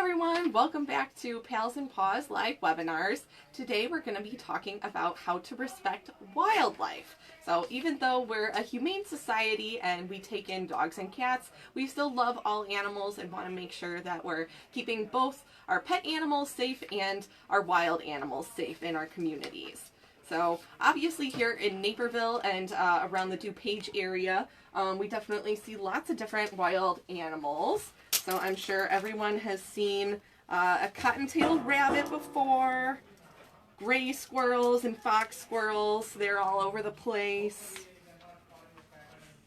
everyone, welcome back to Pals and Paws live webinars. Today we're going to be talking about how to respect wildlife. So even though we're a humane society and we take in dogs and cats, we still love all animals and want to make sure that we're keeping both our pet animals safe and our wild animals safe in our communities. So obviously here in Naperville and around the DuPage area, we definitely see lots of different wild animals. So I'm sure everyone has seen a cotton-tailed rabbit before, gray squirrels and fox squirrels, they're all over the place,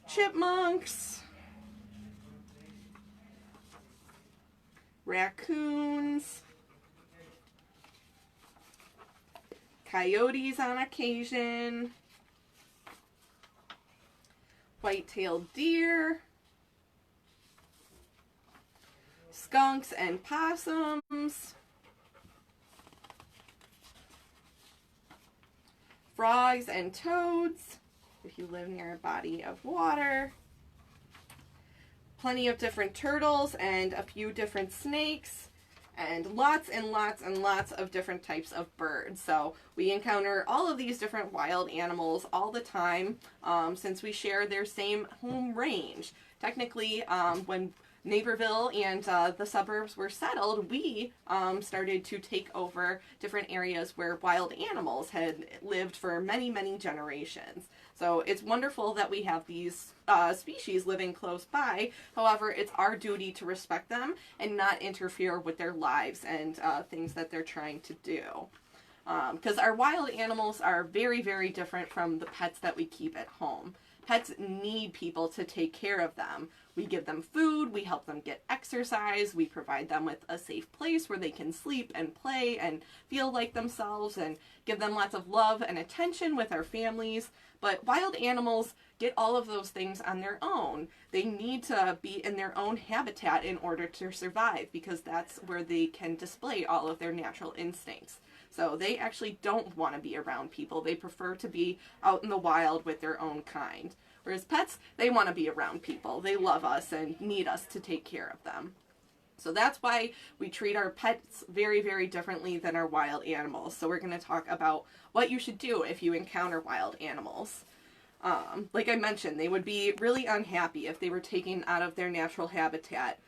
chipmunks, raccoons, coyotes on occasion, white-tailed deer, skunks and possums, frogs and toads, if you live near a body of water, plenty of different turtles and a few different snakes, and lots and lots and lots of different types of birds. So we encounter all of these different wild animals all the time since we share their same home range. Technically, when Naperville and the suburbs were settled, we started to take over different areas where wild animals had lived for many, many generations. So it's wonderful that we have these species living close by. However, it's our duty to respect them and not interfere with their lives and things that they're trying to do. Because our wild animals are very, very different from the pets that we keep at home. Pets need people to take care of them. We give them food, we help them get exercise, we provide them with a safe place where they can sleep and play and feel like themselves and give them lots of love and attention with our families. But wild animals get all of those things on their own. They need to be in their own habitat in order to survive because that's where they can display all of their natural instincts. So they actually don't want to be around people. They prefer to be out in the wild with their own kind. Whereas pets, they want to be around people. They love us and need us to take care of them. So that's why we treat our pets very, very differently than our wild animals. So we're going to talk about what you should do if you encounter wild animals. Like I mentioned, they would be really unhappy if they were taken out of their natural habitat.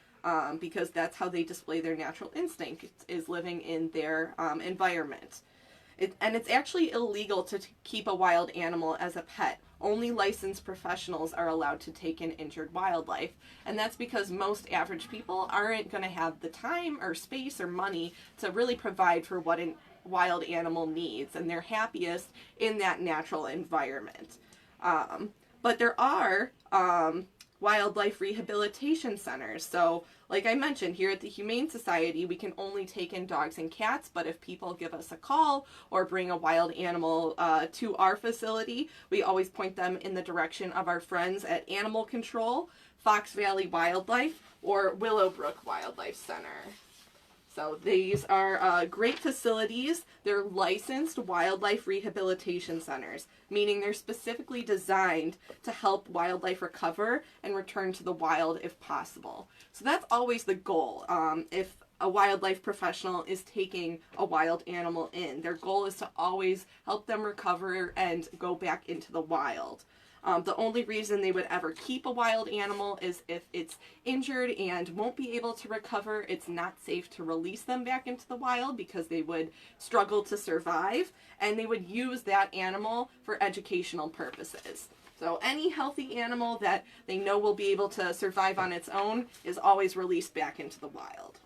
Because that's how they display their natural instinct, is living in their environment. And it's actually illegal to keep a wild animal as a pet. Only licensed professionals are allowed to take in injured wildlife. And that's because most average people aren't going to have the time or space or money to really provide for what a wild animal needs. And they're happiest in that natural environment. But there are wildlife rehabilitation centers. So like I mentioned, here at the Humane Society, we can only take in dogs and cats, but if people give us a call or bring a wild animal to our facility, we always point them in the direction of our friends at Animal Control, Fox Valley Wildlife, or Willowbrook Wildlife Center. So these are great facilities. They're licensed wildlife rehabilitation centers, meaning they're specifically designed to help wildlife recover and return to the wild if possible. So that's always the goal. If a wildlife professional is taking a wild animal in, their goal is to always help them recover and go back into the wild. The only reason they would ever keep a wild animal is if it's injured and won't be able to recover. It's not safe to release them back into the wild because they would struggle to survive, and they would use that animal for educational purposes. So any healthy animal that they know will be able to survive on its own is always released back into the wild.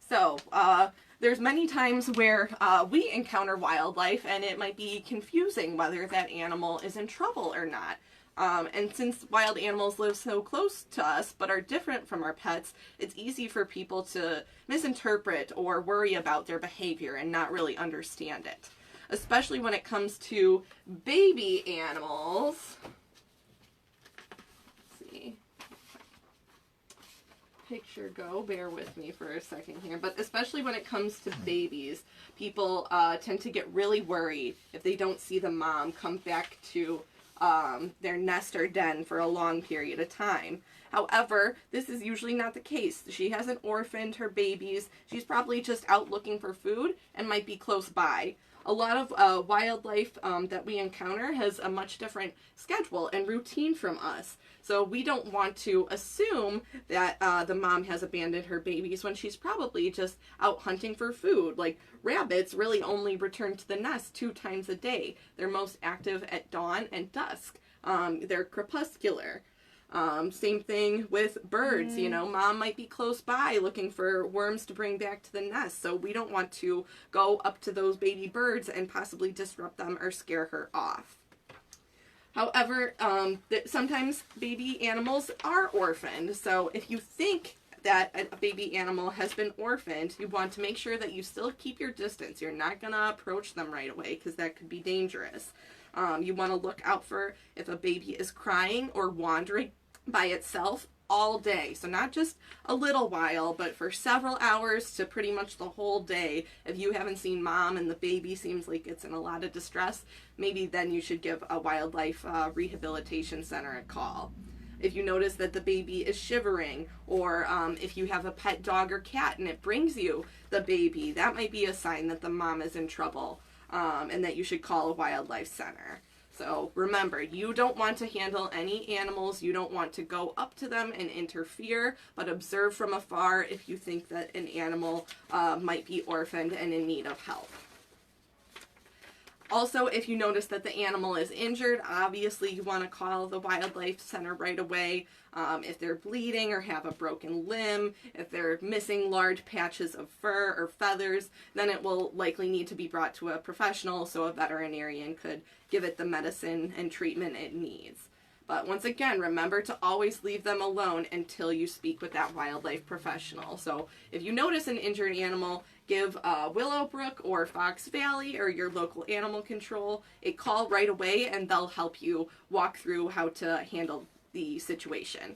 So, there's many times where we encounter wildlife and it might be confusing whether that animal is in trouble or not. And since wild animals live so close to us but are different from our pets, it's easy for people to misinterpret or worry about their behavior and not really understand it. Especially when it comes to baby animals. Let's see. Picture go, bear with me for a second here, but especially when it comes to babies, people tend to get really worried if they don't see the mom come back to their nest or den for a long period of time. However, this is usually not the case. She hasn't orphaned her babies. She's probably just out looking for food and might be close by. A lot of wildlife that we encounter has a much different schedule and routine from us. So we don't want to assume that the mom has abandoned her babies when she's probably just out hunting for food. Like rabbits really only return to the nest 2 times a day. They're most active at dawn and dusk. They're crepuscular. Same thing with birds, you know, mom might be close by looking for worms to bring back to the nest, so we don't want to go up to those baby birds and possibly disrupt them or scare her off. However, sometimes baby animals are orphaned, so if you think that a baby animal has been orphaned, you want to make sure that you still keep your distance. You're not going to approach them right away because that could be dangerous. You want to look out for if a baby is crying or wandering by itself all day. So not just a little while, but for several hours to pretty much the whole day. If you haven't seen mom and the baby seems like it's in a lot of distress, maybe then you should give a wildlife rehabilitation center a call. If you notice that the baby is shivering, or if you have a pet dog or cat and it brings you the baby, that might be a sign that the mom is in trouble. And that you should call a wildlife center. So remember, you don't want to handle any animals. You don't want to go up to them and interfere, but observe from afar if you think that an animal might be orphaned and in need of help. Also, if you notice that the animal is injured, obviously you want to call the wildlife center right away. If they're bleeding or have a broken limb, if they're missing large patches of fur or feathers, then it will likely need to be brought to a professional so a veterinarian could give it the medicine and treatment it needs. But once again, remember to always leave them alone until you speak with that wildlife professional. So if you notice an injured animal, give Willowbrook or Fox Valley or your local animal control a call right away, and they'll help you walk through how to handle the situation.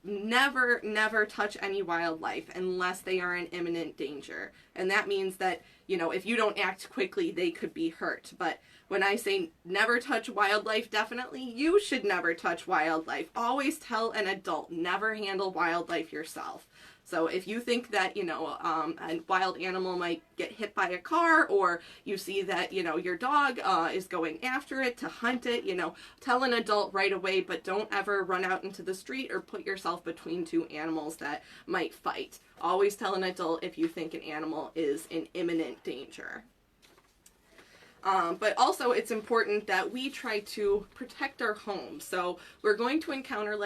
Never touch any wildlife unless they are in imminent danger. And that means that, you know, if you don't act quickly, they could be hurt. But when I say never touch wildlife, definitely you should never touch wildlife. Always tell an adult, never handle wildlife yourself. So if you think that, you know, a wild animal might get hit by a car, or you see that, you know, your dog is going after it to hunt it, you know, tell an adult right away, but don't ever run out into the street or put yourself between 2 animals that might fight. Always tell an adult if you think an animal is in imminent danger. But also it's important that we try to protect our home. So we're going to encounter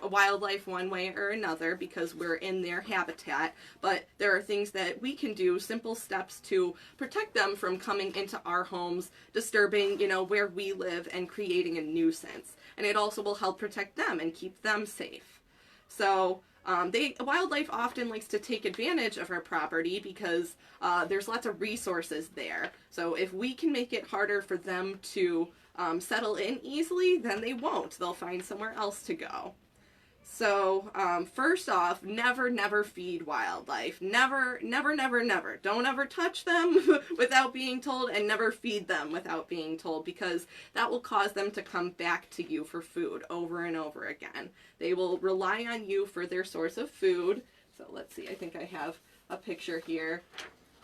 wildlife one way or another because we're in their habitat, but there are things that we can do, simple steps to protect them from coming into our homes, disturbing, you know, where we live and creating a nuisance. And it also will help protect them and keep them safe. So wildlife often likes to take advantage of our property because there's lots of resources there. So if we can make it harder for them to settle in easily, then they won't. They'll find somewhere else to go. So first off, never feed wildlife. Never. Don't ever touch them without being told, and never feed them without being told, because that will cause them to come back to you for food over and over again. They will rely on you for their source of food. So let's see, I think I have a picture here.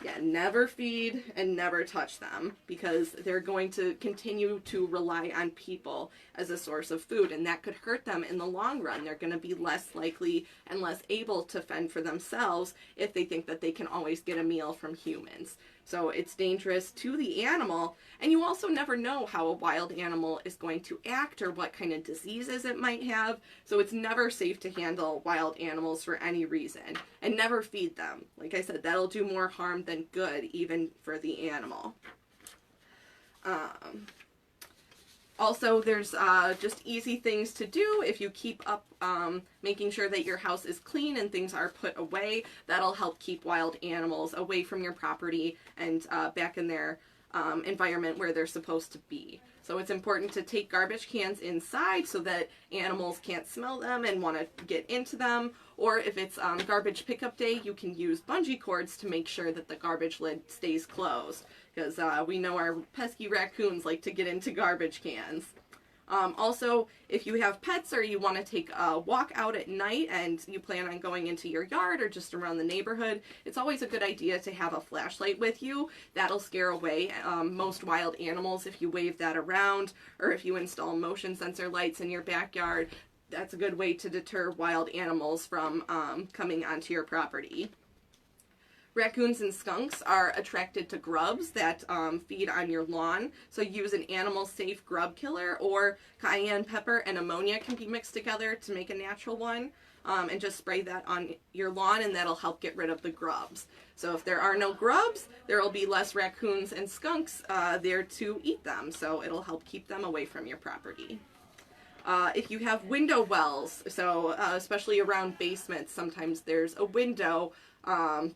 Yeah, never feed and never touch them, because they're going to continue to rely on people as a source of food, and that could hurt them in the long run. They're going to be less likely and less able to fend for themselves if they think that they can always get a meal from humans. So it's dangerous to the animal, and you also never know how a wild animal is going to act or what kind of diseases it might have. So it's never safe to handle wild animals for any reason, and never feed them. Like I said, that'll do more harm than good, even for the animal. Also, there's just easy things to do if you keep up making sure that your house is clean and things are put away. That'll help keep wild animals away from your property and back in their environment where they're supposed to be. So it's important to take garbage cans inside so that animals can't smell them and want to get into them. Or if it's garbage pickup day, you can use bungee cords to make sure that the garbage lid stays closed, because we know our pesky raccoons like to get into garbage cans. Also, if you have pets or you want to take a walk out at night and you plan on going into your yard or just around the neighborhood, it's always a good idea to have a flashlight with you. That'll scare away most wild animals if you wave that around, or if you install motion sensor lights in your backyard. That's a good way to deter wild animals from coming onto your property. Raccoons and skunks are attracted to grubs that feed on your lawn, so use an animal-safe grub killer, or cayenne pepper and ammonia can be mixed together to make a natural one, and just spray that on your lawn, and that'll help get rid of the grubs. So if there are no grubs, there will be less raccoons and skunks there to eat them, so it'll help keep them away from your property. If you have window wells, so especially around basements, sometimes there's a window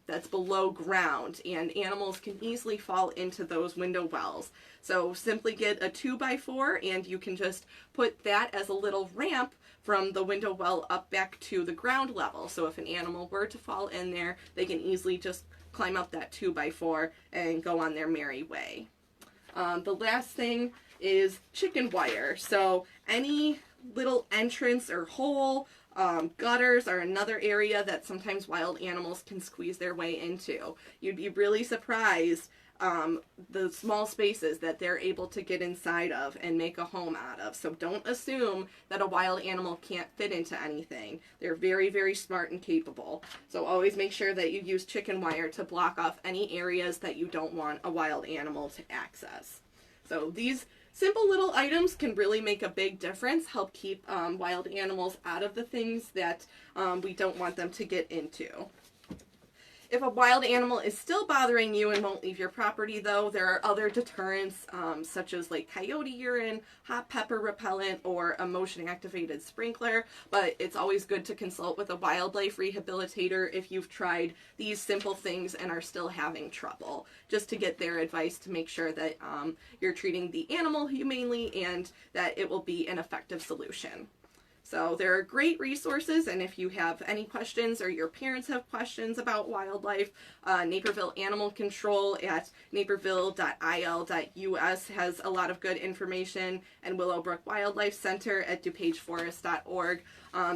that's below ground, and animals can easily fall into those window wells. So simply get a 2x4 and you can just put that as a little ramp from the window well up back to the ground level. So if an animal were to fall in there, they can easily just climb up that 2x4 and go on their merry way. The last thing is chicken wire. So any little entrance or hole, gutters are another area that sometimes wild animals can squeeze their way into. You'd be really surprised the small spaces that they're able to get inside of and make a home out of. So don't assume that a wild animal can't fit into anything. They're very, very smart and capable. So always make sure that you use chicken wire to block off any areas that you don't want a wild animal to access. So these simple little items can really make a big difference, help keep wild animals out of the things that we don't want them to get into. If a wild animal is still bothering you and won't leave your property, though, there are other deterrents such as like coyote urine, hot pepper repellent, or a motion-activated sprinkler, but it's always good to consult with a wildlife rehabilitator if you've tried these simple things and are still having trouble, just to get their advice to make sure that you're treating the animal humanely and that it will be an effective solution. So there are great resources, and if you have any questions or your parents have questions about wildlife, Naperville Animal Control at naperville.il.us has a lot of good information, and Willowbrook Wildlife Center at dupageforest.org.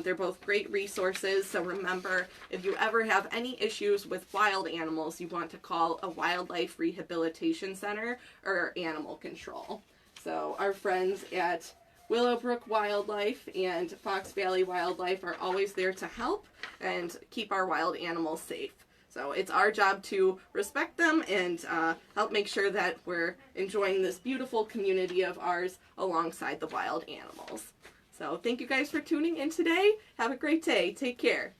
They're both great resources, so remember, if you ever have any issues with wild animals, you want to call a wildlife rehabilitation center or animal control. So our friends at Willowbrook Wildlife and Fox Valley Wildlife are always there to help and keep our wild animals safe. So it's our job to respect them and help make sure that we're enjoying this beautiful community of ours alongside the wild animals. So thank you guys for tuning in today. Have a great day. Take care.